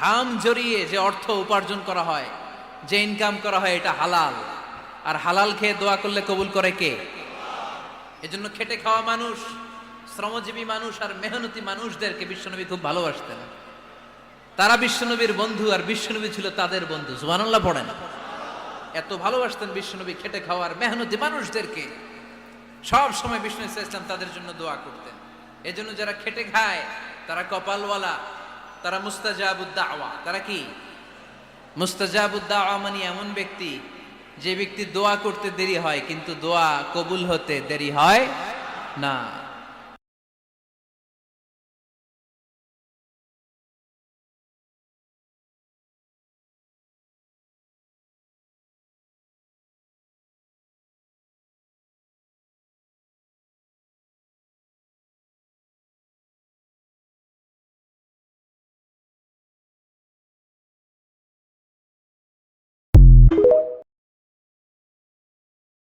ঘাম জড়িয়ে যে অর্থ উপার্জন করা হয়, যে ইনকাম করা হয়, এটা হালাল। আর হালাল খেয়ে দোয়া করলে কবুল করে কে? এজন্য খেটে খাওয়া মানুষ, শ্রমজীবী মানুষ আর মেহনতি মানুষদেরকে বিশ্বনবী খুব ভালোবাসতেন। তারা বিশ্বনবীর বন্ধু আর বিশ্বনবী ছিল তাদের বন্ধু। সুবহানাল্লাহ পড়েন। এত ভালোবাসতেন বিশ্বনবী খেটে খাওয়ার মেহনতি মানুষদেরকে। সব সময় বিষ্ণু ইসলাম তাদের জন্য দোয়া করতেন। এজন্য যারা খেটে খায় তারা কপালওয়ালা, তারা মুস্তাজাবুদ দাওয়া। তারা কি? মুস্তাজাবুদ দাওয়া মানে এমন ব্যক্তি যে ব্যক্তি দোয়া করতে দেরি হয় কিন্তু দোয়া কবুল হতে দেরি হয় না।